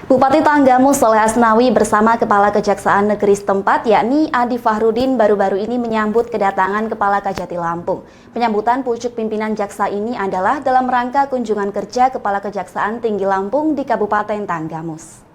Bupati Tanggamus Soleh Asnawi bersama Kepala Kejaksaan Negeri setempat yakni Adi Fahrudin baru-baru ini menyambut kedatangan Kepala Kajati Lampung. Penyambutan pucuk pimpinan jaksa ini adalah dalam rangka kunjungan kerja Kepala Kejaksaan Tinggi Lampung di Kabupaten Tanggamus.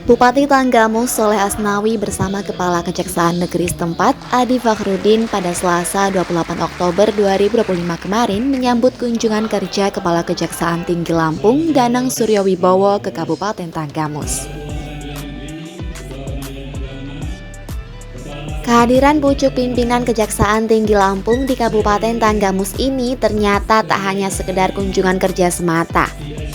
Bupati Tanggamus Soleh Asnawi bersama Kepala Kejaksaan Negeri setempat Adi Fahrudin pada Selasa 28 Oktober 2025 kemarin menyambut kunjungan kerja Kepala Kejaksaan Tinggi Lampung Danang Suryawibowo ke Kabupaten Tanggamus. Kehadiran pucuk pimpinan Kejaksaan Tinggi Lampung di Kabupaten Tanggamus ini ternyata tak hanya sekedar kunjungan kerja semata.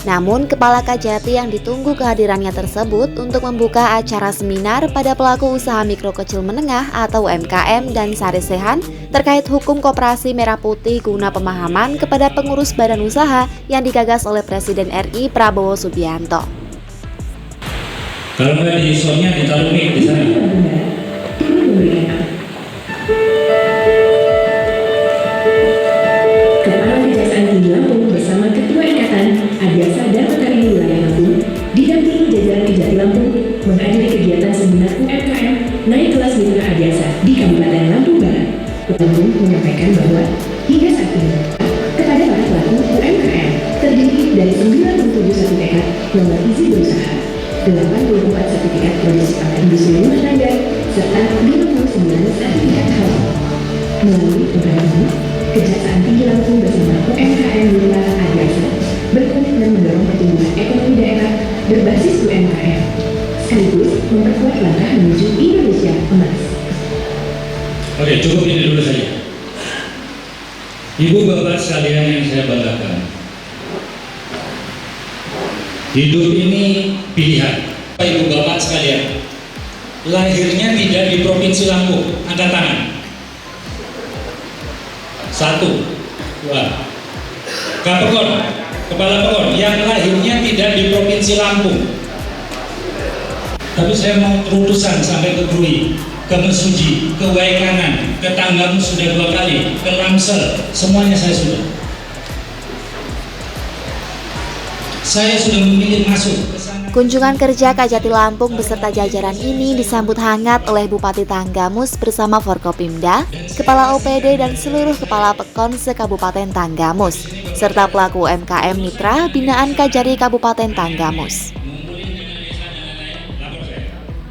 Namun, Kepala Kajati yang ditunggu kehadirannya tersebut untuk membuka acara seminar pada pelaku usaha mikro kecil menengah atau UMKM dan Sarisehan terkait hukum koperasi merah putih guna pemahaman kepada pengurus badan usaha yang digagas oleh Presiden RI Prabowo Subianto. Kalau nggak di soalnya ditaruh di sana. Kepala Kejaksaan Tinggi Lampung bersama Ketua Ikatan Adiaksa dan Petani Wilayah Lampung didampingi jajaran Kejati Lampung menghadiri kegiatan seminar UMKM naik kelas mitra Adiaksa di Kabupaten Lampung Barat. Lampung menyampaikan bahwa hingga saat ini kepada para pelaku UMKM terdiri dari 97 sertifikat nomor izin berusaha, 84 sertifikat produksi pangan industri rumah tangga, serta 59 sertifikat halal. Melalui program ini, Kejaksaan Tinggi Lampung bersama UMKM Mitra Adiaksa berkomitmen mendorong pertumbuhan ekonomi daerah berbasis UMKM, sekaligus memperkuat langkah menuju Indonesia Emas. Oke, cukup ini dulu saja. Ibu bapak sekalian yang saya banggakan, hidup ini pilihan. Ibu bapak sekalian, lahirnya tidak di Provinsi Lampung, angkat tangan. 1, 2. Kapekon, Kepala Pekon yang lahirnya tidak di Provinsi Lampung. Tapi saya mau terutusan sampai ke Grui, ke Mesuji, ke Waikanan, ke Tanggamus sudah 2 kali, ke Lamsel, semuanya saya sudah. Saya sudah memilih masuk. Kunjungan kerja Kajati Lampung beserta jajaran ini disambut hangat oleh Bupati Tanggamus bersama Forkopimda, Kepala OPD dan seluruh Kepala Pekon se-Kabupaten Tanggamus, serta pelaku UMKM Mitra binaan Kajari Kabupaten Tanggamus.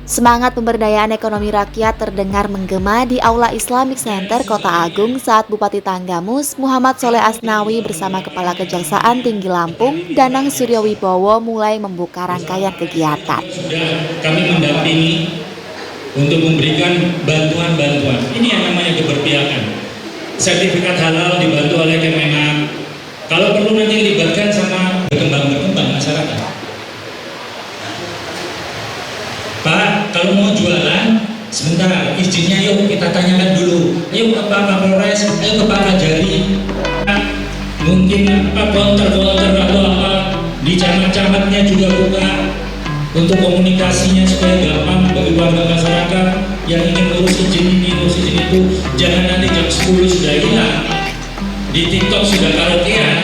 Semangat pemberdayaan ekonomi rakyat terdengar menggema di Aula Islamic Center Kota Agung saat Bupati Tanggamus Muhammad Soleh Asnawi bersama Kepala Kejaksaan Tinggi Lampung Danang Suryawibowo mulai membuka rangkaian kegiatan. Sudah kami mendampingi untuk memberikan bantuan-bantuan. Ini yang namanya keberpihakan. Sertifikat halal dibantu oleh Kemenag. Kalau perlu nanti libatkan sama berkembang masyarakat. Pak, kalau mau jualan, sebentar, izinnya yuk kita tanyakan dulu. Ayo ke Pak Kapolres, ayo ke Pak Kajari. Mungkin volunteer atau apa, di camat-camatnya juga buka untuk komunikasinya supaya gampang bagi warga masyarakat yang ingin urus izin ini, urus izin itu. Jangan nanti jam 10 sudah hilang, di TikTok sudah karaokean.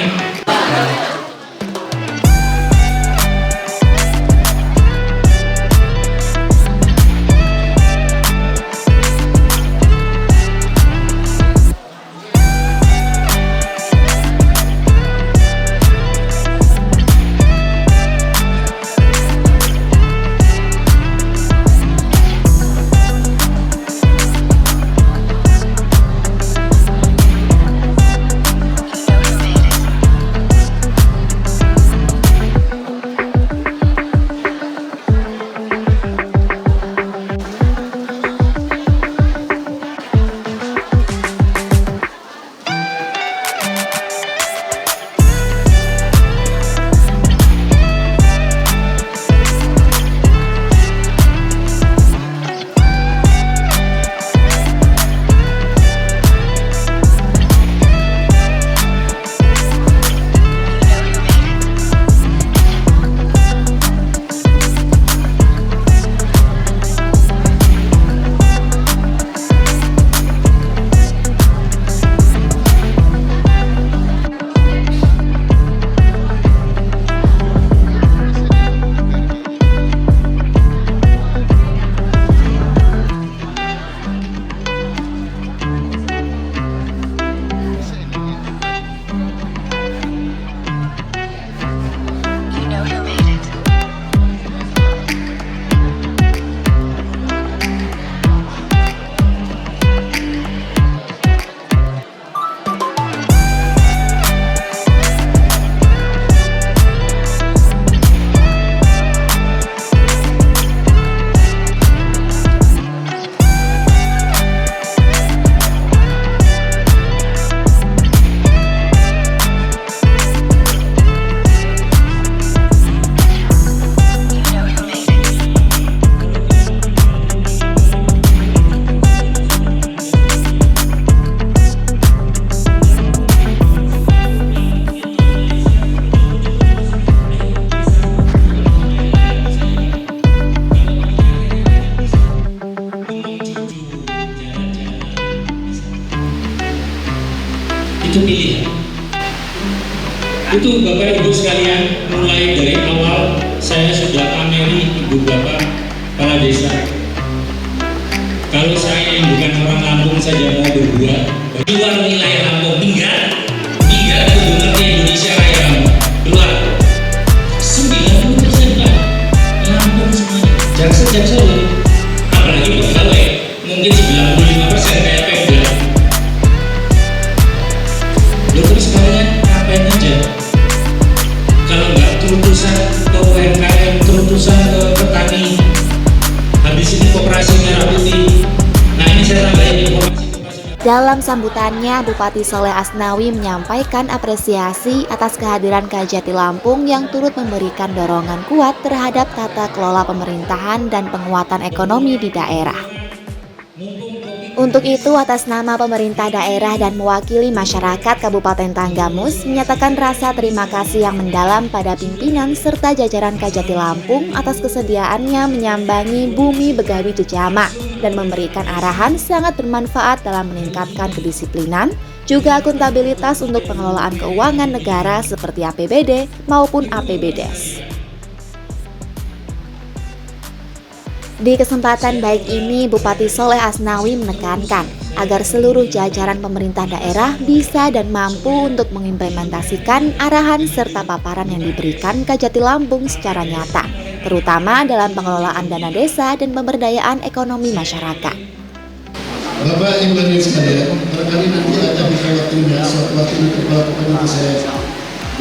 Itu Bapak Ibu sekalian, mulai dari awal saya sudah pameri Ibu Bapak kepala desa. Kalau saya yang bukan orang Lampung saja mau berbuat di luar wilayah Lampung, tinggal gubernur Indonesia Raya kamu keluar 90% Pak Lampung semuanya, jaksa loh, apalagi pegawai mungkin 95% kayak Pemda. Lo terus kalian ngapain aja? Kalau nggak terutusan ke UMKM, terutusan ke petani, habis ini koperasi merah putih. Nah ini saya tambahin informasi. Dalam sambutannya, Bupati Soleh Asnawi menyampaikan apresiasi atas kehadiran Kajati Lampung yang turut memberikan dorongan kuat terhadap tata kelola pemerintahan dan penguatan ekonomi di daerah. Untuk itu, atas nama pemerintah daerah dan mewakili masyarakat Kabupaten Tanggamus, menyatakan rasa terima kasih yang mendalam pada pimpinan serta jajaran Kajati Lampung atas kesediaannya menyambangi bumi Begawi Jejama dan memberikan arahan sangat bermanfaat dalam meningkatkan kedisiplinan, juga akuntabilitas untuk pengelolaan keuangan negara seperti APBD maupun APBDes. Di kesempatan baik ini, Bupati Soleh Asnawi menekankan agar seluruh jajaran pemerintah daerah bisa dan mampu untuk mengimplementasikan arahan serta paparan yang diberikan Kajati Lampung secara nyata, terutama dalam pengelolaan dana desa dan pemberdayaan ekonomi masyarakat. Bapak Ibu dan Ibu sekalian, barangkali nanti ada bisa waktunya, suatu waktu untuk melakukan yang saya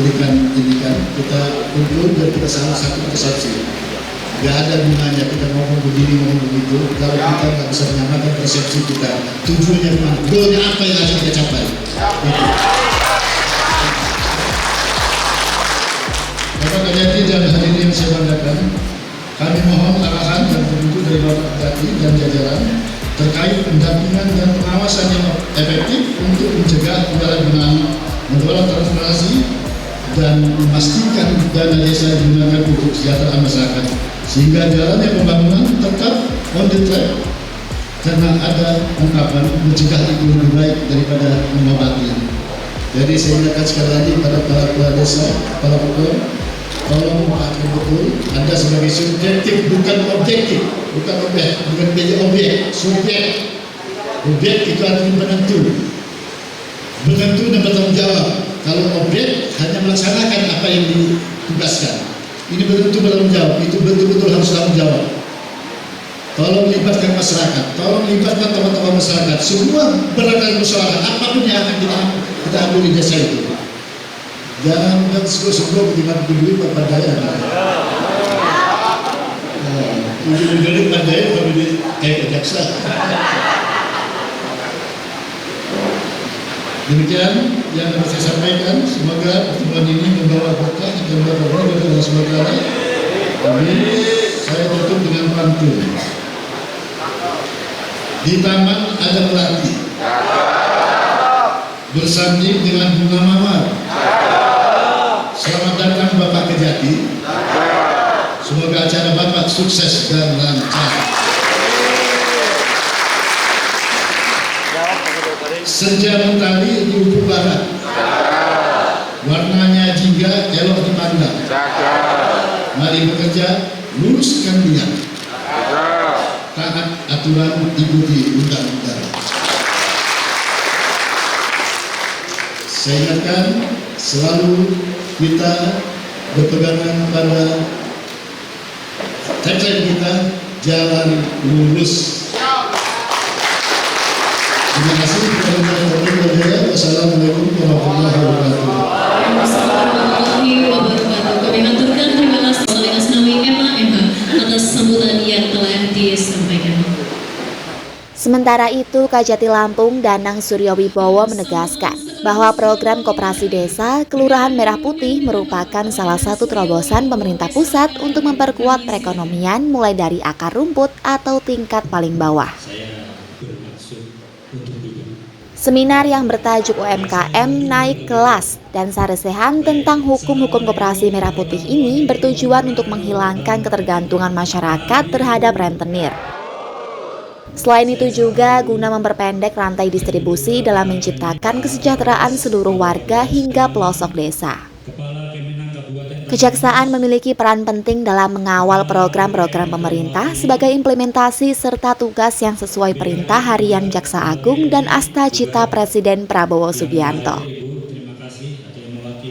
berikan ini kan, kita kumpul dan kita salah satu persepsi. Gak ada gunanya kita ngomong begini, ngomong begitu, kalau kita nggak bisa menyamakan persepsi kita. Tujuannya kemana? Goalnya apa yang harus kita capai? Gitu. Bapak Kajati dan hadirin yang saya banggakan, kami mohon arahan dan petunjuk dari Bapak Kajati dan jajaran terkait pendampingan dan pengawasan yang efektif untuk mencegah penyalahgunaan, mendorong transparansi, dan memastikan dana desa digunakan untuk kesejahteraan masyarakat, sehingga jalannya pembangunan tetap on the track, karena ada ungkapan mencegah itu lebih baik daripada mengobati. Jadi saya ingatkan sekali lagi pada para kepala desa, para pokok, tolong memakai betul Anda sebagai subjektif, bukan objektif, bukan objek, bukan menjadi objek, subjek. Objek itu artinya penentu dan bertanggung jawab. Kalau objek hanya melaksanakan apa yang ditugaskan, ini betul-betul bertanggung jawab, itu betul-betul harus tanggung jawab. Tolong libatkan masyarakat, tolong libatkan teman-teman masyarakat, semua beragam masyarakat, apapun yang akan kita ambil di desa itu. Jangan sebelum dengan duit Bapak Daya. Duit Bapak Daya kalau kayak jaksa. Demikian yang dapat saya sampaikan. Semoga pertemuan ini membawa berkah dan berkah bagi Allah SWT. Amin. Saya tutup dengan pantun. Di taman ada melati, bersanding dengan bunga mawar. Selamat datang Bapak Kajati. Semoga acara Bapak sukses dan lancar. Senja mentari di ufuk barat, warnanya jingga elok dipandang. Mari bekerja, luruskan niat, taat aturan, ikuti undang-undang. Saya ingatkan selalu kita berpegangan pada tagline kita, jalan lurus. Terima kasih kepada Wassalamualaikum warahmatullahi wabarakatuh. Warahmatullahi wabarakatuh. Kami haturkan terima kasih Soleh Asnawi MH atas sambutan yang telah disampaikan. Sementara itu, Kajati Lampung Danang Suryo Wibowo menegaskan bahwa program Koperasi Desa Kelurahan Merah Putih merupakan salah satu terobosan pemerintah pusat untuk memperkuat perekonomian mulai dari akar rumput atau tingkat paling bawah. Seminar yang bertajuk UMKM Naik Kelas dan Saresehan tentang hukum-hukum koperasi merah putih ini bertujuan untuk menghilangkan ketergantungan masyarakat terhadap rentenir. Selain itu juga guna memperpendek rantai distribusi dalam menciptakan kesejahteraan seluruh warga hingga pelosok desa. Kejaksaan memiliki peran penting dalam mengawal program-program pemerintah sebagai implementasi serta tugas yang sesuai perintah harian Jaksa Agung dan Asta Cita Presiden Prabowo Subianto.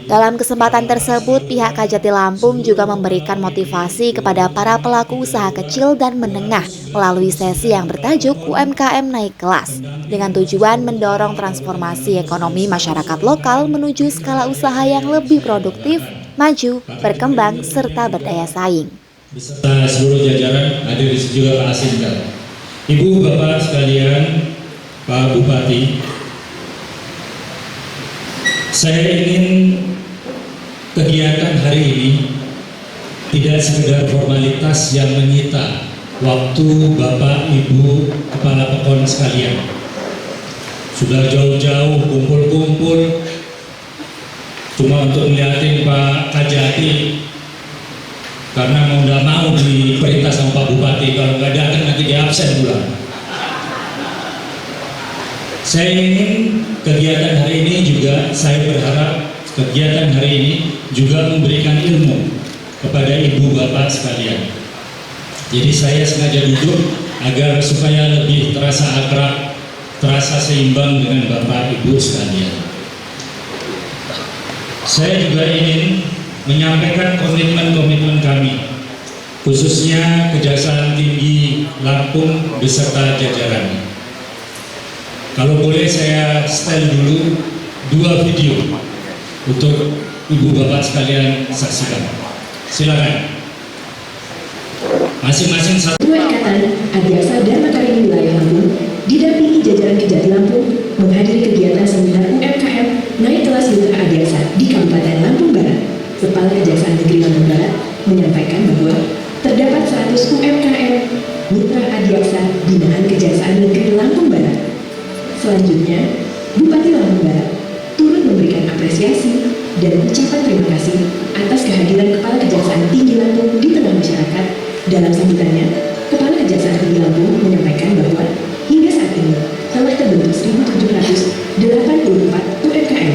Dalam kesempatan tersebut, pihak Kajati Lampung juga memberikan motivasi kepada para pelaku usaha kecil dan menengah melalui sesi yang bertajuk UMKM Naik Kelas, dengan tujuan mendorong transformasi ekonomi masyarakat lokal menuju skala usaha yang lebih produktif, maju, berkembang, serta berdaya saing. Beserta seluruh jajaran, hadir di sini juga Pak Asinka. Ibu, Bapak sekalian, Pak Bupati, saya ingin kegiatan hari ini tidak sekedar formalitas yang menyita waktu Bapak, Ibu, Kepala Pekon sekalian. Sudah jauh-jauh kumpul-kumpul cuma untuk ngeliatin Pak Kajati, karena mau nggak mau diperintah sama Pak Bupati, kalau nggak datang nanti di absen pula. Saya ingin kegiatan hari ini juga, saya berharap kegiatan hari ini juga memberikan ilmu kepada ibu bapak sekalian. Jadi saya sengaja duduk agar supaya lebih terasa akrab, terasa seimbang dengan bapak ibu sekalian. Saya juga ingin menyampaikan komitmen-komitmen kami, khususnya Kejaksaan Tinggi Lampung beserta jajarannya. Kalau boleh saya setel dulu 2 video untuk ibu bapak sekalian saksikan. Silakan. Masing-masing satu. Ketua Ikatan Adiaksa dan Makarim Wilayah Lampung didampingi jajaran Kejati Lampung menghadiri kegiatan seminar UMKM Naik Kelas Mitra Adiaksa di Kabupaten Lampung Barat. Kepala Kejaksaan Negeri Lampung Barat menyampaikan bahwa terdapat 100 UMKM Mitra Adiaksa binaan Kejaksaan Negeri Lampung Barat. Selanjutnya, Bupati Lampung Barat turut memberikan apresiasi dan ucapan terima kasih atas kehadiran Kepala Kejaksaan Tinggi Lampung di tengah masyarakat. Dalam sambutannya, Kepala Kejaksaan Tinggi Lampung menyampaikan bahwa hingga saat ini telah terbentuk 1.784 UMKM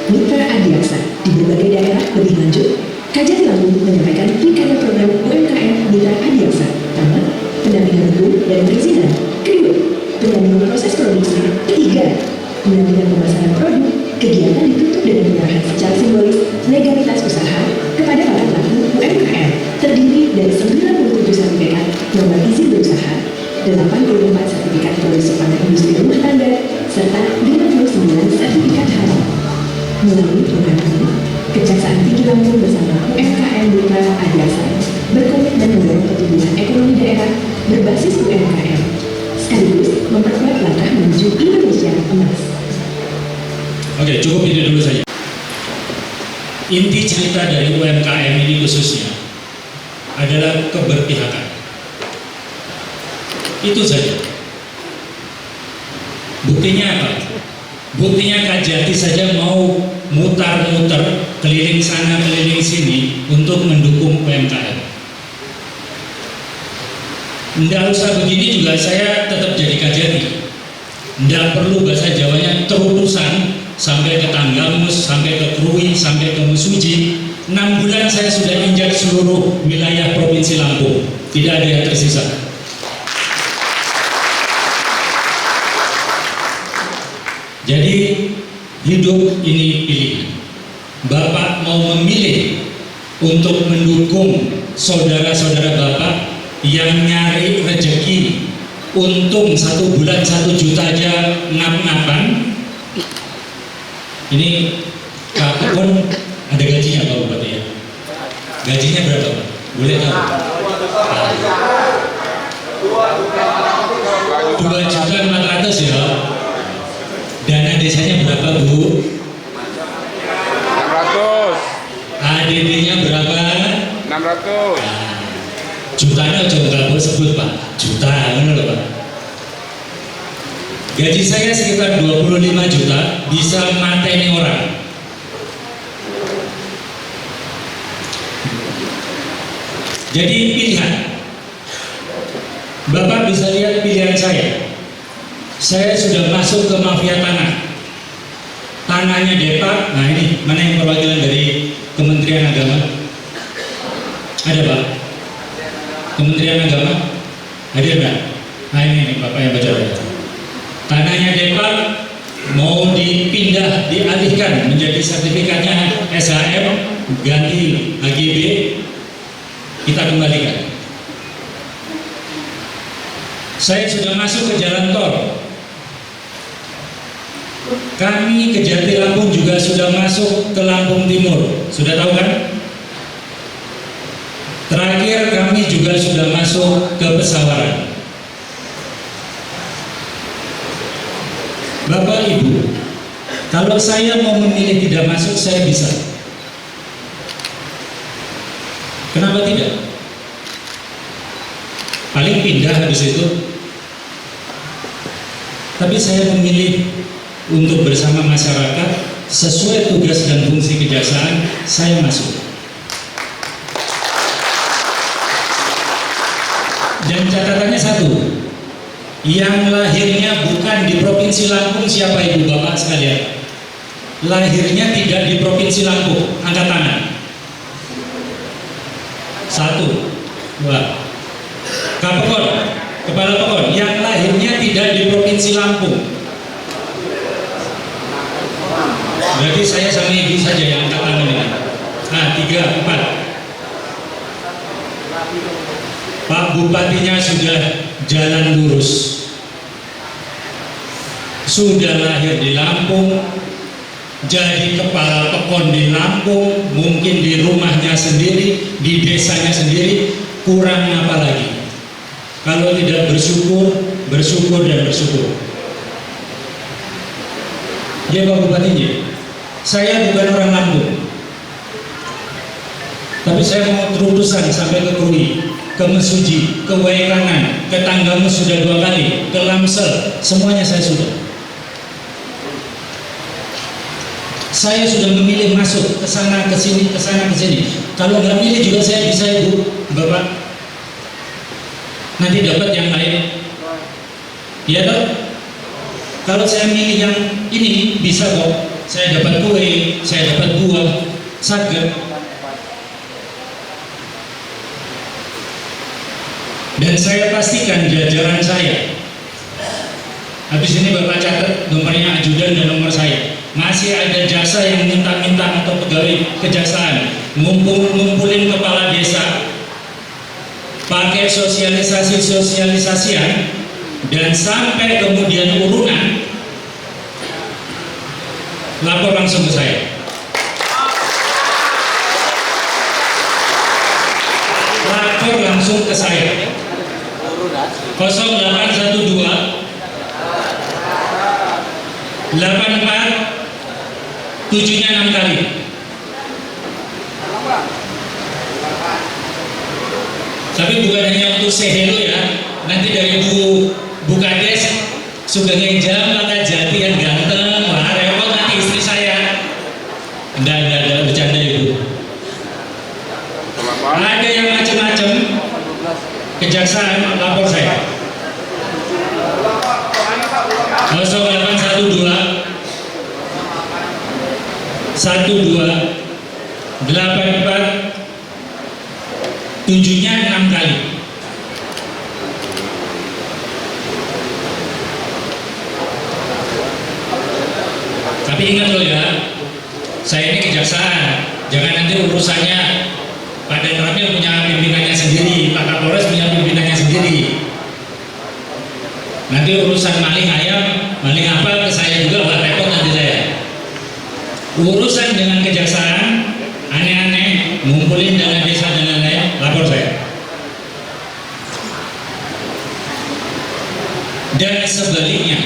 Mitra Adiaksa di berbagai daerah. Lebih lanjut, Kajati Lampung menyampaikan rangkaian program UMKM Mitra Adiaksa, pertama, pendampingan hukum dan perizinan, kedua, pendampingan proses produksi, ketiga, pendampingan pemasaran produk. Kegiatan ditutup dengan penyerahan secara simbolis legalitas usaha kepada para pelaku UMKM, terdiri dari 97 sertifikat nomor izin berusaha, 84 sertifikat produksi pangan industri rumah tangga, serta 59 sertifikat halal. Melalui program ini, Kejaksaan Tinggi Lampung bersama UMKM Mitra Adiaksa berkomitmen mendorong pertumbuhan ekonomi daerah berbasis UMKM, sekaligus memperkuat langkah menuju Indonesia Emas. Oke, cukup ini dulu saja. Inti cerita dari UMKM ini khususnya adalah keberpihakan. Itu saja. Buktinya apa? Buktinya Kajati saja mau mutar-mutar keliling sana keliling sini untuk mendukung UMKM. Nggak usah begini juga saya tetap jadi Kajati. Nggak perlu bahasa Jawanya terutusan sampai ke Tanggamus, sampai ke Krui, sampai ke Mesuji. 6 bulan saya sudah injak seluruh wilayah Provinsi Lampung. Tidak ada yang tersisa. Jadi hidup ini pilihan. Bapak mau memilih untuk mendukung saudara-saudara Bapak yang nyari rezeki, untung 1 bulan 1 juta aja ngap-ngapan. Ini Kak Pun ada gajinya Pak Bupati ya? Gajinya berapa Pak? Boleh tahu? 2.400.000 ya. Dana desanya berapa Bu? 600. ADD-nya berapa? 600. Nah, jutanya coba nggak boleh sebut Pak. Juta, benar loh Pak. Gaji saya sekitar 25 juta, bisa mateni orang. Jadi pilihan. Bapak bisa lihat pilihan saya. Saya sudah masuk ke mafia tanah. Tanahnya Depak, nah ini mana yang perwakilan dari Kementerian Agama? Ada Pak? Kementerian Agama? Hadir nggak? Nah ini Bapak yang baca. Tanahnya Depak mau dipindah, dialihkan menjadi sertifikatnya SHM, ganti HGB, kita kembalikan. Saya sudah masuk ke jalan tol. Kami ke Jati Lampung juga sudah masuk ke Lampung Timur. Sudah tahu kan? Terakhir kami juga sudah masuk ke Pesawaran. Bapak Ibu, kalau saya mau memilih tidak masuk, saya bisa. Kenapa tidak? Paling pindah habis itu. Tapi saya memilih untuk bersama masyarakat sesuai tugas dan fungsi kejaksaan, saya masuk. Dan catatannya satu, yang lahirnya bukan di Provinsi Lampung siapa Ibu Bapak sekalian? Lahirnya tidak di Provinsi Lampung, angkat tangan. 1, 2. Kapekon, Kepala Pekon, yang lahirnya tidak di Provinsi Lampung. Berarti saya sama Ibu saja yang angkat tangan ini. Nah, 3, 4. Pak Bupatinya sudah jalan lurus, sudah lahir di Lampung, jadi kepala Pekon di Lampung, mungkin di rumahnya sendiri, di desanya sendiri, kurang apa lagi? Kalau tidak bersyukur, bersyukur dan bersyukur. Ya Pak Bupatinya, saya bukan orang Lampung, tapi saya mau terutusan sampai ke Krui, ke Mesuji, ke Waikanan, ke Tanggamus sudah 2 kali, ke Lamsel, semuanya saya sudah. Saya sudah memilih masuk ke sana, ke sini, ke sana, ke sini. Kalau nggak milih juga saya bisa Ibu, Bapak. Nanti dapat yang lain. Iya toh? Kalau saya milih yang ini bisa kok. Saya dapat kue, saya dapat buah, segar. Dan saya pastikan jajaran saya. Habis ini Bapak catat nomornya ajudan dan nomor saya. Masih ada jasa yang minta-minta atau pegawai kejaksaan ngumpulin kepala desa, pakai sosialisasian, dan sampai kemudian urunan, lapor langsung ke saya. Lapor langsung ke saya. 0812 84 7-nya 6 kali. Tapi bukan hanya untuk say hello ya. Nanti dari Bu Kades Sugeng Jam maka Jati yang ganteng, wah repot nanti istri saya. Enggak bercanda Ibu. Ada yang macam-macam, kejaksaan lapor saya. 0812 12 84 7-nya 6 kali. Tapi ingat loh ya, saya ini kejaksaan. Jangan nanti urusannya Pak Den Ramil punya pimpinannya sendiri, Pak Kapolres punya pimpinannya sendiri. Nanti urusan maling ayam, maling apa ke saya juga, wah repot nanti saya. Urusan dengan kejaksaan aneh-aneh, ngumpulin dana desa dan lain-lain, lapor saya. Dan sebaliknya,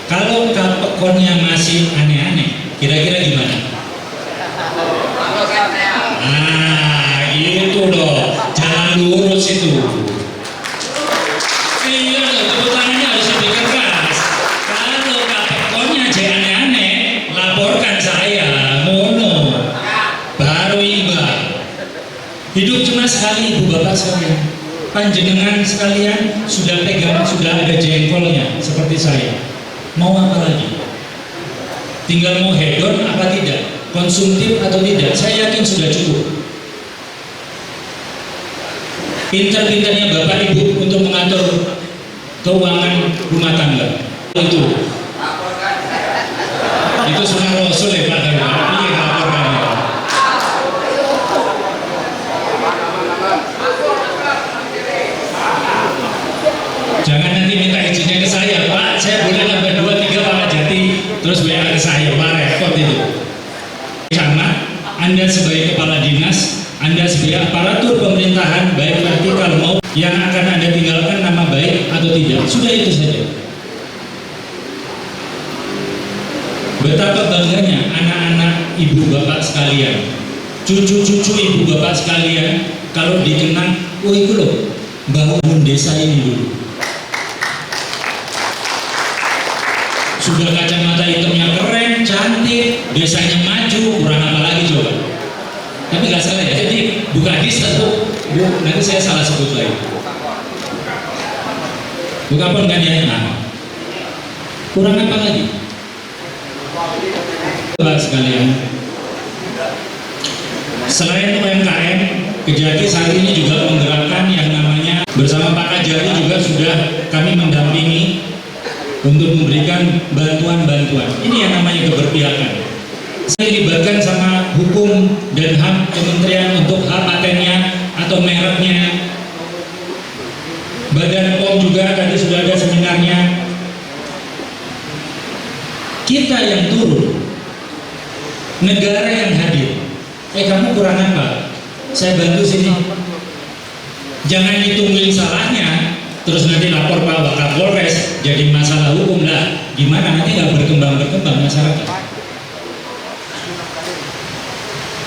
kalau Kapekonnya masih aneh-aneh, kira-kira gimana? Nah, itu loh, jalan lurus itu. Iya, tepuk tangannya harus lebih keras. Kalau Kapekonnya jadi aneh-aneh, laporkan saya, mono, baru imbang. Hidup cuma sekali Ibu Bapak sekalian. Panjenengan sekalian sudah pegang, sudah ada jengkolnya seperti saya. Mau apa lagi? Tinggal mau hedon apa tidak, konsumtif atau tidak, saya yakin sudah cukup. pintar-pintarnya Bapak Ibu untuk mengatur keuangan rumah tangga. Itu sunnah Rasul ya Pak. Iya, laporkan ya. Jangan nanti minta izinnya ke saya, Pak. Saya boleh nambah 2-3 Pak Jati, terus WA ke saya, Pak, repot itu. Sama, Anda sebagai kepala dinas, Anda sebagai aparatur pemerintahan, baik vertikal maupun yang akan Anda tinggalkan nama baik atau tidak. Sudah itu saja. Betapa bangganya anak-anak ibu bapak sekalian, cucu-cucu ibu bapak sekalian, kalau dikenang, oh itu loh, bangun desa ini dulu. Sudah kacamata hitamnya keren, cantik, desanya maju, kurang apa lagi coba. Tapi nggak salah ya, jadi bukan dis atau nanti saya salah sebut lagi. Bukan pun kan ya, nah, kurang apa lagi? Bapak sekalian, selain UMKM, Kejati saat ini juga menggerakkan yang namanya bersama Pak Kajari juga sudah kami mendampingi untuk memberikan bantuan-bantuan. Ini yang namanya keberpihakan. Saya dilibatkan sama hukum dan HAM Kementerian untuk hak patennya atau mereknya. Badan POM juga tadi sudah ada seminarnya. Kita yang turun, negara yang hadir. Kamu kurang apa? Saya bantu sini. Jangan ditungguin salahnya, terus nanti lapor Pak Wakapolres, jadi masalah hukum lah. Gimana nanti nggak berkembang masyarakat?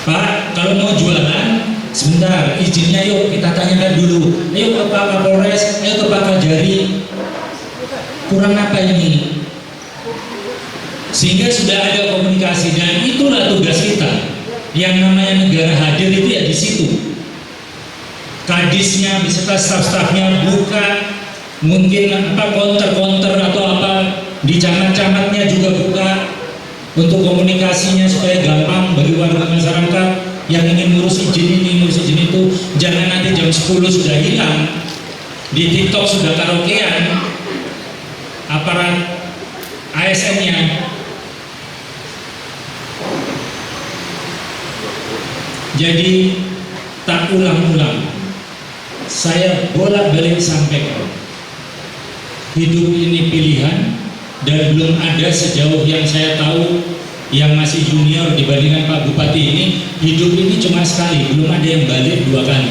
Pak, kalau mau jualan, sebentar, izinnya yuk kita tanyakan dulu. Ayo ke Pak Kapolres, ayo ke Pak Kajari. Kurang apa ini? Sehingga sudah ada komunikasi, dan itulah tugas kita. Yang namanya negara hadir itu ya di situ. Kadisnya beserta staf-stafnya buka, mungkin apa counter atau apa di camat-camatnya juga buka untuk komunikasinya supaya gampang bagi warga masyarakat yang ingin ngurus izin ini, ngurus izin itu. Jangan nanti jam 10 sudah hilang, di TikTok sudah karaokean, aparat ASN-nya. Jadi tak ulang-ulang, saya bolak-balik sampaikan, hidup ini pilihan, dan belum ada sejauh yang saya tahu yang masih junior dibandingkan Pak Bupati ini, hidup ini cuma sekali, belum ada yang balik 2 kali.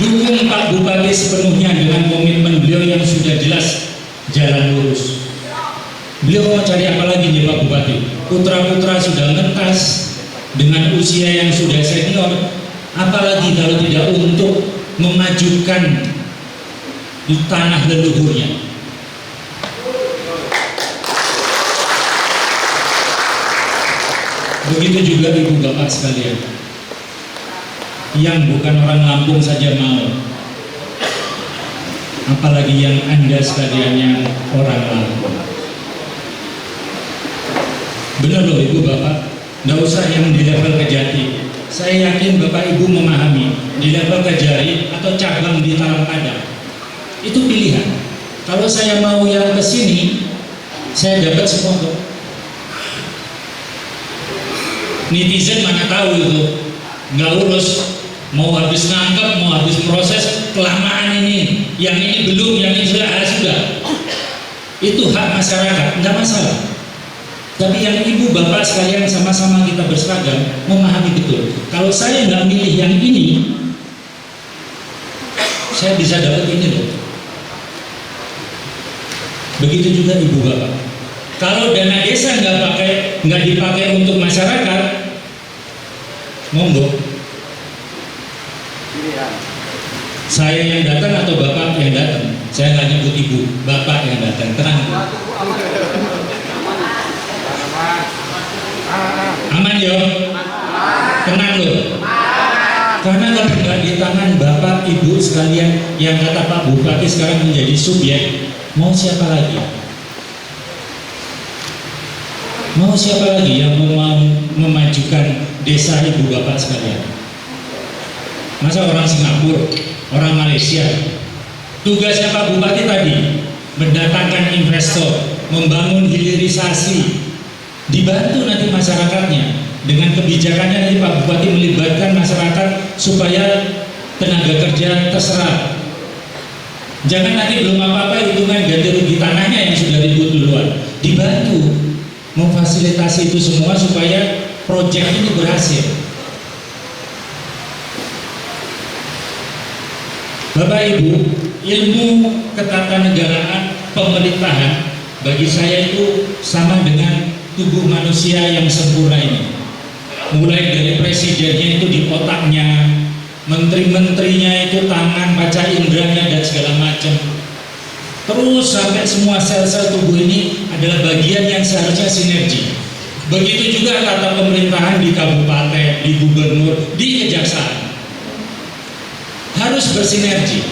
Dukung Pak Bupati sepenuhnya dengan komitmen beliau yang sudah jelas jalan lurus. Beliau mau cari apa lagi nih Pak Bupati? Putra-putra sudah ngetas dengan usia yang sudah senior, apalagi kalau tidak untuk memajukan di tanah leluhurnya. Begitu juga ibu bapak sekalian, yang bukan orang Lampung saja mau, apalagi yang Anda sekalian yang orang Lampung. Benar loh ibu bapak, nggak usah yang di level Kejati. Saya yakin bapak ibu memahami, di level Kajari atau cabang di Talang Padang itu pilihan. Kalau saya mau yang ke sini, saya dapat semua kok. Netizen mana tahu itu, nggak urus, mau habis nangkep, mau habis proses, kelamaan ini, yang ini belum, yang ini sudah. Itu hak masyarakat, nggak masalah. Tapi yang ibu bapak sekalian sama-sama kita berseragam memahami betul. Kalau saya nggak milih yang ini, saya bisa dapat ini loh. Begitu juga ibu bapak. Kalau dana desa nggak dipakai untuk masyarakat, monggo. Saya yang datang atau bapak yang datang? Saya nggak nyebut ibu, bapak yang datang. Tenang. Aman yo, tenang loh. Karena kalau nggak di tangan bapak ibu sekalian yang kata Pak Bupati sekarang menjadi subjek, mau siapa lagi? Mau siapa lagi yang mau memajukan desa ibu bapak sekalian? Masa orang Singapura, orang Malaysia? Tugasnya Pak Bupati tadi mendatangkan investor, membangun hilirisasi, dibantu nanti masyarakatnya dengan kebijakannya. Nanti Pak Bupati melibatkan masyarakat supaya tenaga kerja terserap. Jangan nanti belum apa-apa hitungan ganti rugi tanahnya yang sudah ribut duluan. Dibantu memfasilitasi itu semua supaya proyek ini berhasil. Bapak Ibu, ilmu ketatanegaraan pemerintahan bagi saya itu sama dengan tubuh manusia yang sempurna ini. Mulai dari presidennya itu di otaknya, menteri-menterinya itu tangan, panca inderanya dan segala macam. Terus sampai semua sel-sel tubuh ini adalah bagian yang seharusnya sinergi. Begitu juga tata pemerintahan di kabupaten, di gubernur, di kejaksaan. Harus bersinergi.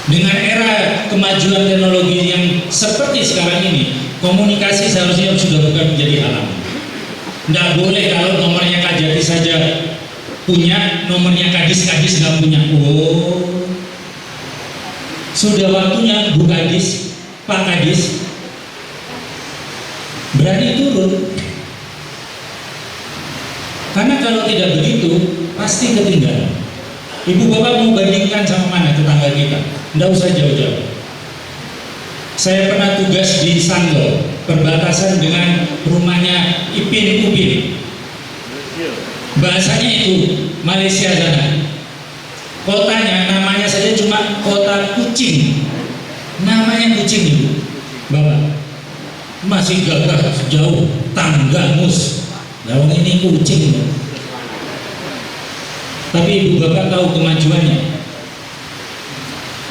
Dengan era kemajuan teknologi yang seperti sekarang ini, komunikasi seharusnya sudah bukan menjadi halangan. Tidak boleh kalau nomornya Kajati saja punya, nomornya Kadis nggak punya. Oh, sudah waktunya Bu Kadis, Pak Kadis berani turun. Karena kalau tidak begitu pasti ketinggalan. Ibu bapak mau bandingkan sama mana tetangga kita? Tidak usah jauh-jauh. Saya pernah tugas di Sanggol, perbatasan dengan rumahnya Ipin Upin. Bahasanya itu Malaysia sana. Kotanya namanya saja cuma kota kucing. Namanya kucing itu, bapak. Masih gagah jauh, Tanggamus. Lawang ini kucing. Tapi ibu bapak tahu kemajuannya.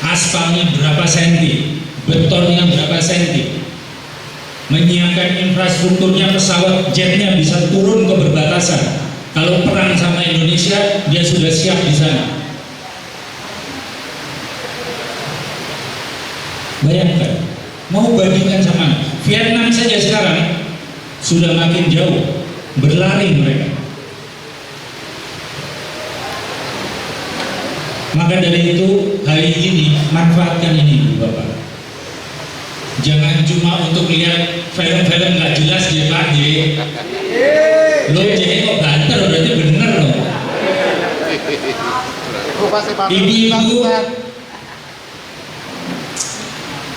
Aspalnya berapa senti, betonnya berapa senti. Menyiapkan infrastrukturnya, pesawat jetnya bisa turun ke perbatasan. Kalau perang sama Indonesia, dia sudah siap di sana. Bayangkan, mau bandingkan sama Vietnam saja sekarang sudah makin jauh, berlari mereka. Maka dari itu hari ini manfaatkan ini Bu Bapak. Jangan cuma untuk lihat film-film nggak jelas ya Pak J. Lo jadi kok banter berarti bener loh. Ibu-ibu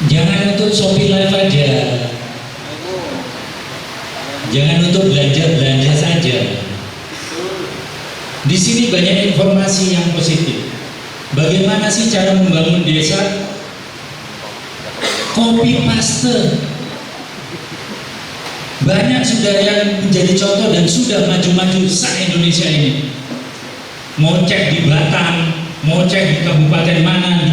jangan untuk Shopee Live aja. Jangan untuk belanja saja. Di sini banyak informasi yang positif. Bagaimana sih cara membangun desa? Copy paste. Banyak sudah yang menjadi contoh dan sudah maju-maju se-Indonesia ini. Mau cek di Batam, mau cek di kabupaten mana,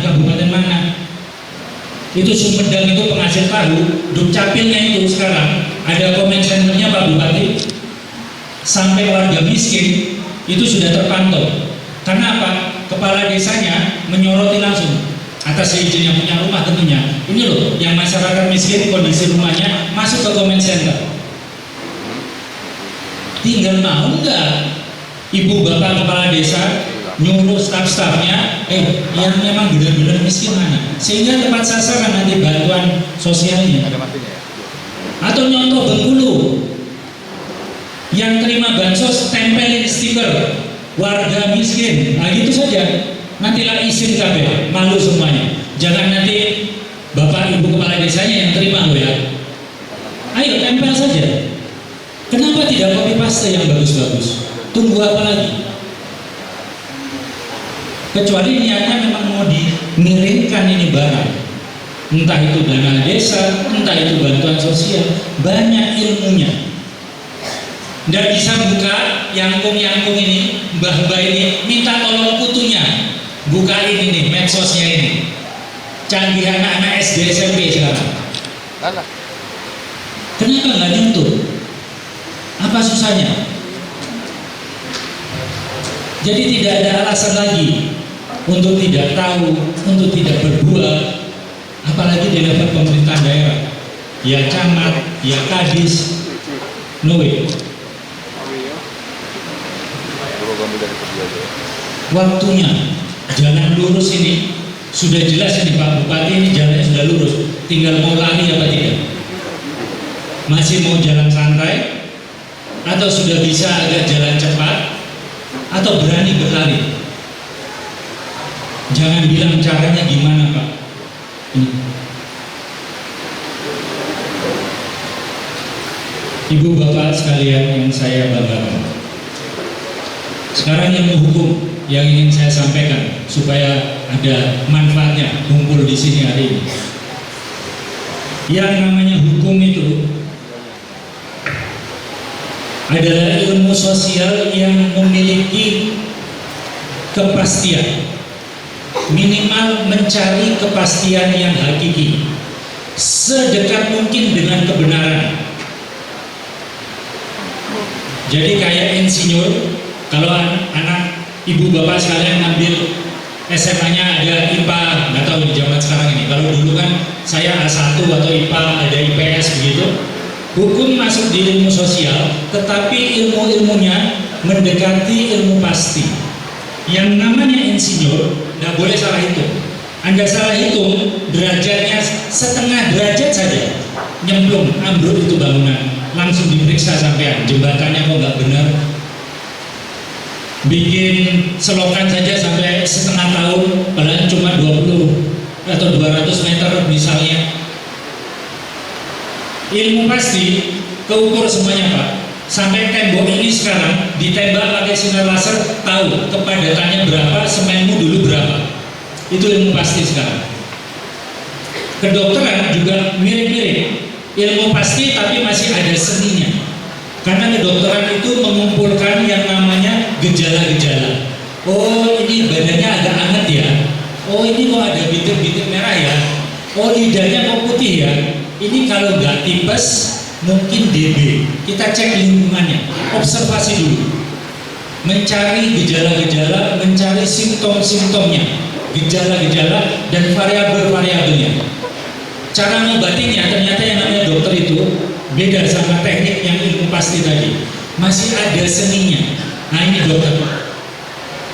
itu Sumedang itu penghasil tahu. Dukcapilnya itu sekarang ada comment centernya Pak Bupati. Sampai warga miskin itu sudah terpantau. Karena apa? Kepala desanya menyoroti langsung atas izin yang punya rumah tentunya. Ini loh yang masyarakat miskin kondisi rumahnya masuk ke comment center. Tinggal mau enggak ibu bapak kepala desa nyuruh staf-stafnya yang memang benar-benar miskin mana, sehingga tepat sasaran nanti bantuan sosialnya. Atau nyontoh Bengkulu yang terima bansos tempelin stiker warga miskin, nah gitu saja. Nantilah izin KB, malu semuanya. Jangan nanti bapak ibu kepala desanya yang terima loh ya. Ayo tempel saja. Kenapa tidak copy paste yang bagus-bagus? Tunggu apa lagi? Kecuali niatnya memang mau dikirimkan ini barang. Entah itu dana desa, entah itu bantuan sosial, banyak ilmunya. Nggak bisa buka yangkung-yangkung ini, mbah-mbah ini minta tolong putunya buka ini nih, medsosnya ini. Canggih anak-anak SD SMP sekarang. Kenapa nggak nyentuh? Apa susahnya? Jadi tidak ada alasan lagi untuk tidak tahu, untuk tidak berbuat, apalagi di level pemerintahan daerah. ya camat, ya kadis, no way. Waktunya jalan lurus ini sudah jelas ini Pak Bupati, ini jalannya sudah lurus, tinggal mau lari apa tidak, masih mau jalan santai atau sudah bisa agak jalan cepat atau berani berlari. Jangan bilang caranya gimana Pak. Ibu bapak sekalian yang saya banggakan, sekarang yang hukum yang ingin saya sampaikan supaya ada manfaatnya kumpul di sini hari ini. Yang namanya hukum itu adalah ilmu sosial yang memiliki kepastian, minimal mencari kepastian yang hakiki, sedekat mungkin dengan kebenaran. Jadi kayak insinyur, kalau anak ibu bapak sekalian ngambil SMA-nya ada IPA, nggak tahu di zaman sekarang ini. Kalau dulu kan saya A1 atau IPA, ada IPS begitu. Hukum masuk di ilmu sosial, tetapi ilmu-ilmunya mendekati ilmu pasti. Yang namanya insinyur nggak boleh salah hitung. Anda salah hitung, derajatnya setengah derajat saja nyemplung, ambruk itu bangunan, langsung diperiksa sampean, jembatannya kok nggak benar. Bikin selokan saja sampai setengah tahun, padahal cuma 20 atau 200 meter misalnya. Ilmu pasti keukur semuanya Pak. Sampai tembok ini sekarang ditembak pakai sinar laser, tahu kepadatannya berapa, semenmu dulu berapa. Itu ilmu pasti sekarang. Kedokteran juga mirip-mirip, ilmu pasti tapi masih ada seninya. Karena kedokteran itu mengumpulkan yang namanya gejala-gejala. Oh ini badannya agak hangat ya. Oh ini kok ada bintik-bintik merah ya. Oh lidahnya kok putih ya. Ini kalau nggak tipes mungkin DB. Kita cek lingkungannya, observasi dulu, mencari gejala-gejala, mencari simptom-simptomnya, gejala-gejala dan variabel-variabelnya. Cara mengobatinya ternyata yang namanya dokter itu beda sama teknik yang ilmu pasti tadi, masih ada seninya. Nah ini dokter,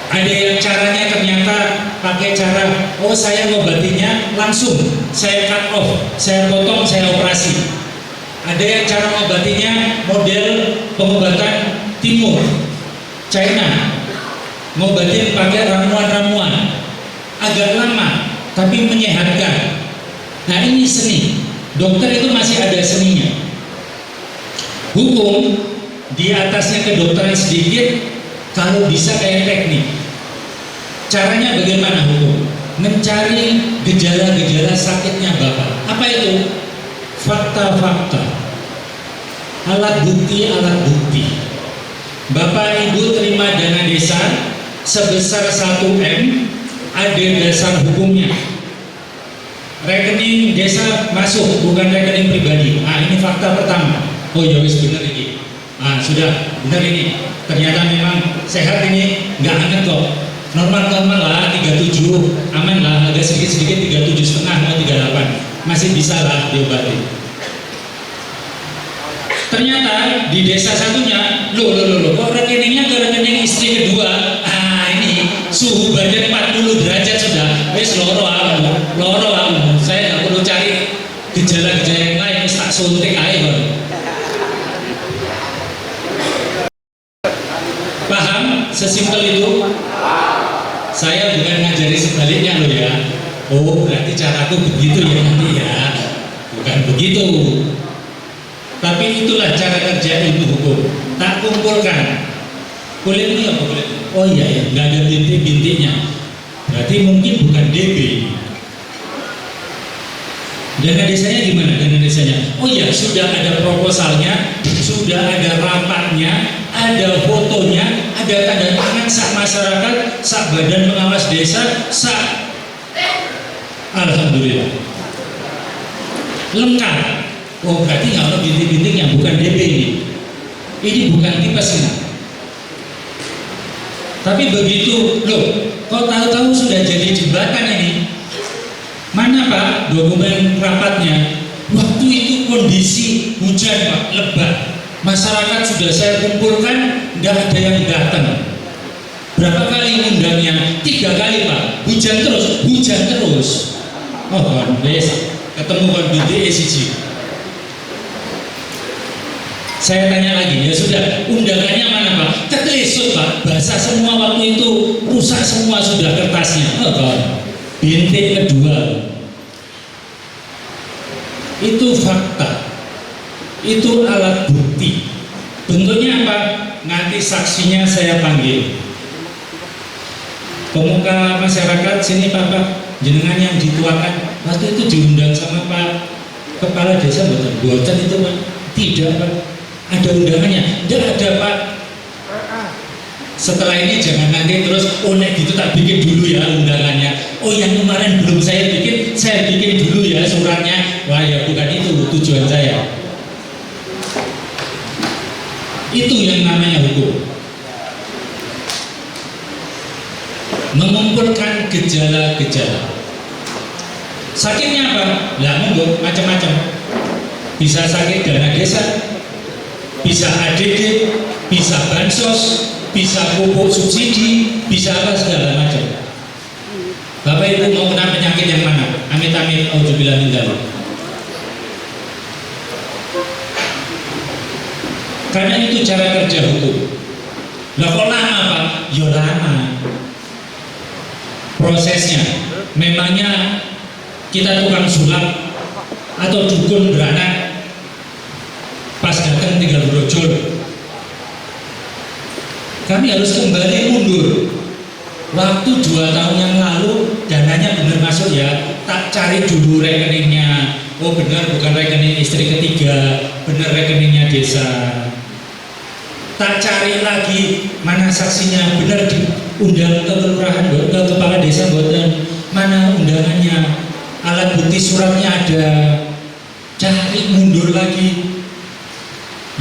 ada yang caranya ternyata pakai cara, oh saya ngobatinya langsung, saya cut off, saya potong, saya operasi. Ada yang cara ngobatinya model pengobatan timur, China, ngobatin pakai ramuan-ramuan, agak lama tapi menyehatkan. Nah ini seni, dokter itu masih ada seninya. Hukum di atasnya kedokteran sedikit, kalau bisa kayak teknik. Caranya bagaimana hukum? Mencari gejala-gejala sakitnya Bapak. Apa itu? Fakta-fakta, alat bukti-alat bukti. Bapak Ibu terima dana desa sebesar 1M, ada dasar hukumnya. Rekening desa masuk, bukan rekening pribadi. Ah ini fakta pertama. Oh ya wis bener ini. Ah sudah bener ini. Ternyata memang sehat ini, nggak hangat kok. Normal-normal lah 37, aman lah, agak sedikit-sedikit 37,5 mau 38, masih bisa lah diobati. Ternyata di desa satunya, loh, kok rekeningnya ke rekening istri kedua? Ah ini suhu badan 40 derajat sudah, wes loro aku. Saya nggak perlu cari gejala-gejala yang lain, tak suntik aja. Paham? Sesimpel itu. Saya bukan ngajari sebaliknya loh ya. Oh berarti caraku begitu ya nanti ya. Bukan begitu. Tapi itulah cara kerja ilmu hukum. Tak kumpulkan. Kulit ini apa kulit? Oh iya ya, nggak ada bintik-bintiknya. Berarti mungkin bukan DB. Dana desanya gimana? Dana desanya? Oh iya, sudah ada proposalnya, sudah ada rapatnya, ada fotonya, ada tanda tangan sak masyarakat, sak badan pengawas desa, sak. Alhamdulillah. Lengkap. Oh berarti nggak ada bintik-bintik yang bukan DB ini. Ini bukan tipes ini. Tapi begitu, loh, kok tahu-tahu sudah jadi jembatan ini? Mana Pak dokumen rapatnya? Waktu itu kondisi hujan Pak, lebat. Masyarakat sudah saya kumpulkan, tidak ada yang datang. Berapa kali undangnya? 3 kali Pak. Hujan terus. Oh kan, ketemu kan BDE siji. Saya tanya lagi, ya sudah, undangannya mana Pak? Ketelesut Pak, basah semua waktu itu, rusak semua sudah kertasnya. Oh kan, bintik kedua. Itu fakta. Itu alat bukti. Bentuknya apa? Nanti saksinya saya panggil. Pemuka masyarakat sini Pak, jenengan yang dituakan. Waktu itu diundang sama Pak Kepala Desa boten itu Pak. Tidak Pak. Ada undangannya? Tidak ada Pak. Setelah ini jangan nanti terus gitu tak bikin dulu ya undangannya. Oh yang kemarin belum saya bikin dulu ya suratnya. Wah ya bukan itu tujuan saya. Itu yang namanya hukum. Mengumpulkan gejala-gejala. Sakitnya apa? Lah monggo macam-macam. Bisa sakit dana desa, bisa ADD, bisa bansos, bisa pupuk subsidi, bisa apa segala macam. Bapak Ibu mau kena penyakit yang mana? Amit-amit, auzubillah min dzalik. Karena itu cara kerja hukum. Lah kok lama Pak? Ya lama. Prosesnya, memangnya kita tukang sulap atau dukun beranak pas datang tinggal brojol. Kami harus kembali mundur. Waktu 2 tahun yang lalu dananya benar masuk ya, tak cari dulu rekeningnya. Oh benar bukan rekening istri ketiga, benar rekeningnya desa. Tak cari lagi mana saksinya, benar diundang ke kelurahan, ke kepala desa boten, mana undangannya, alat bukti suratnya ada. Cari mundur lagi.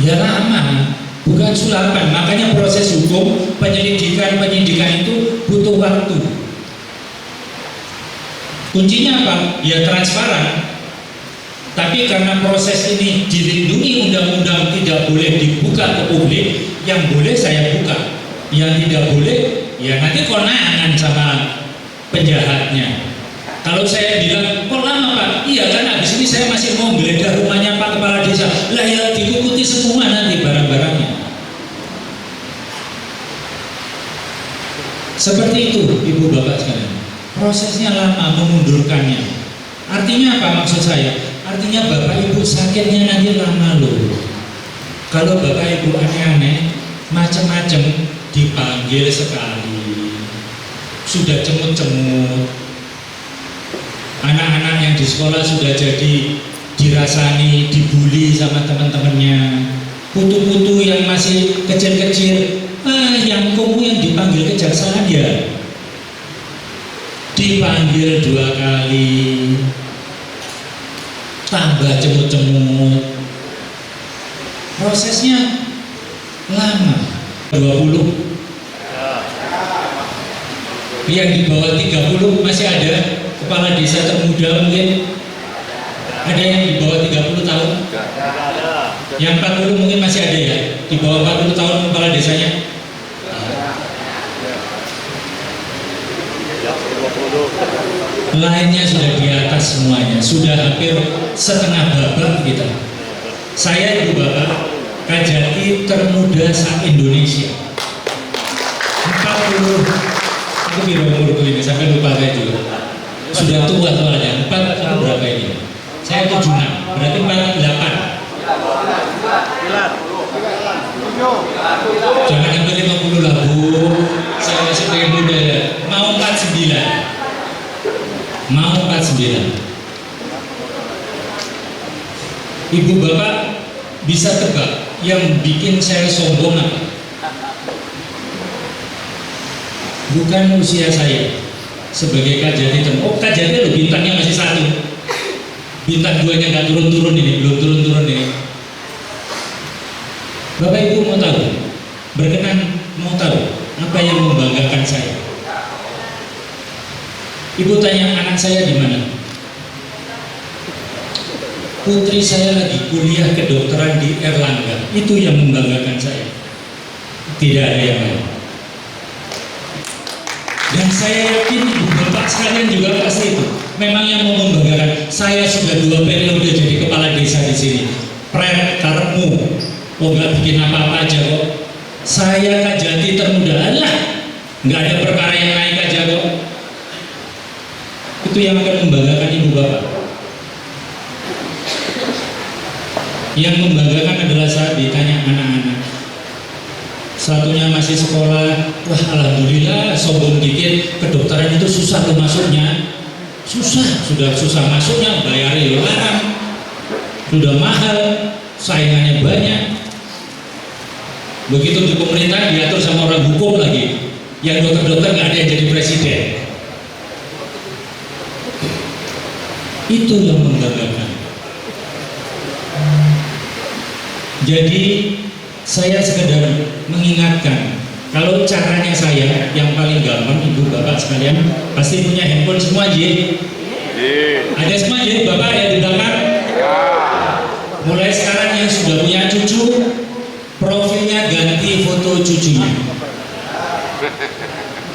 Ya lama. Bukan sulapan, makanya proses hukum penyidikan itu butuh waktu. Kuncinya apa? Ya transparan. Tapi karena proses ini dilindungi undang-undang tidak boleh dibuka ke publik, yang boleh saya buka, yang tidak boleh ya nanti konangan sama penjahatnya. Kalau saya bilang, kok lama Pak? Iya kan habis ini saya masih mau geledah rumahnya Pak Kepala Desa. Lah ya dikukuti semua nanti barang-barangnya. Seperti itu Ibu Bapak sekalian. Prosesnya lama memundurkannya. Artinya apa maksud saya? Artinya Bapak Ibu sakitnya nanti lama loh. Kalau Bapak Ibu aneh-aneh, macam-macam dipanggil sekali. Sudah cemut-cemut. Anak-anak yang di sekolah sudah jadi dirasani, dibully sama teman-temannya. Putu-putu yang masih kecil-kecil, yang kamu yang dipanggil kejaksaan ya. Dipanggil 2 kali, tambah cemut-cemut. Prosesnya lama. 20. Yang di bawah 30 masih ada. Kepala desa termuda mungkin ada yang di bawah 30 tahun. Yang 40 mungkin masih ada ya. Di bawah 40 tahun kepala desanya. Lainnya sudah di atas semuanya. Sudah hampir setengah babak kita. Saya Ibu Bapak Kajati termuda se-Indonesia. 40. Aku biru umurku ini sampai lupa saya juga. Sudah tua soalnya, 4 berapa ini? Saya 76, berarti 48. Jangan sampai 50 lah Bu, saya masih pengen muda ya. Mau 49. Mau 49. Ibu Bapak bisa tebak yang bikin saya sombong apa? Bukan usia saya sebagai Kajati. Oh Kajati loh bintangnya masih 1. Bintang 2-nya nggak turun-turun ini, belum turun-turun ini. Bapak Ibu mau tahu? Berkenan mau tahu apa yang membanggakan saya? Ibu tanya anak saya di mana? putri saya lagi kuliah kedokteran di Erlangga. Itu yang membanggakan saya. Tidak ada yang lain. Dan saya yakin ibu bapak sekalian juga pasti itu. Memang yang mau membanggakan, saya sudah 2 periode jadi kepala desa di sini. Pret karepmu, nggak bikin apa-apa aja kok. Saya Kajati termuda, alah, nggak ada perkara yang naik aja kok. Itu yang akan membanggakan ibu bapak. Yang membanggakan adalah saat ditanya anak-anak. Satunya masih sekolah, wah alhamdulillah, sombong dikit, kedokteran itu susah tuh masuknya. Susah, sudah susah masuknya, bayarnya larang, sudah mahal, saingannya banyak. Begitu di pemerintah diatur sama orang hukum lagi, yang dokter-dokter nggak ada yang jadi presiden. Itu yang membanggakan. Jadi saya sekedar mengingatkan, kalau caranya saya yang paling gampang, ibu bapak sekalian pasti punya handphone semua aja. Ada semua aja bapak ya di belakang. Mulai sekarang yang sudah punya cucu, profilnya ganti foto cucunya.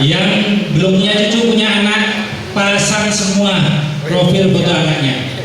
Yang belum punya cucu, punya anak, pasang semua profil foto anaknya.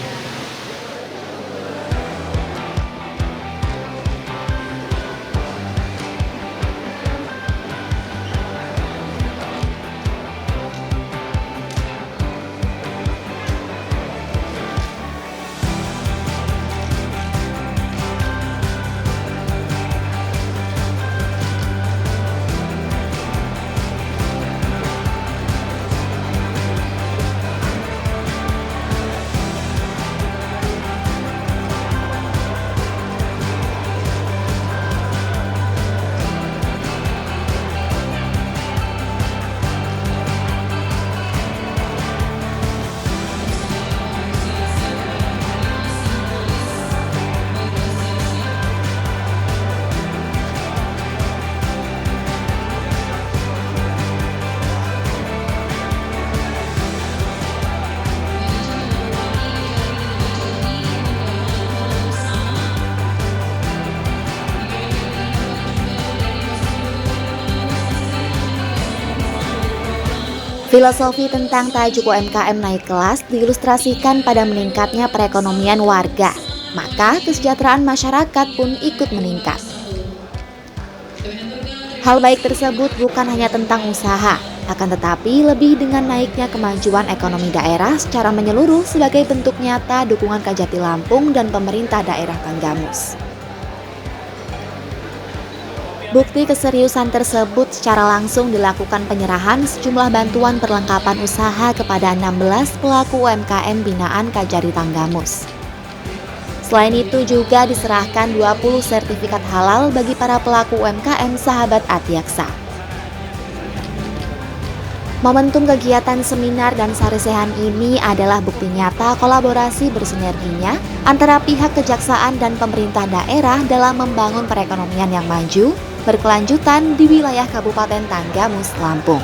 Filosofi tentang tajuk UMKM naik kelas diilustrasikan pada meningkatnya perekonomian warga, maka kesejahteraan masyarakat pun ikut meningkat. Hal baik tersebut bukan hanya tentang usaha, akan tetapi lebih dengan naiknya kemajuan ekonomi daerah secara menyeluruh sebagai bentuk nyata dukungan Kajati Lampung dan pemerintah daerah Tanggamus. Bukti keseriusan tersebut secara langsung dilakukan penyerahan sejumlah bantuan perlengkapan usaha kepada 16 pelaku UMKM binaan Kajari Tanggamus. Selain itu juga diserahkan 20 sertifikat halal bagi para pelaku UMKM sahabat Atiaksa. Momentum kegiatan seminar dan sarisehan ini adalah bukti nyata kolaborasi bersinerginya antara pihak kejaksaan dan pemerintah daerah dalam membangun perekonomian yang maju, berkelanjutan di wilayah Kabupaten Tanggamus, Lampung.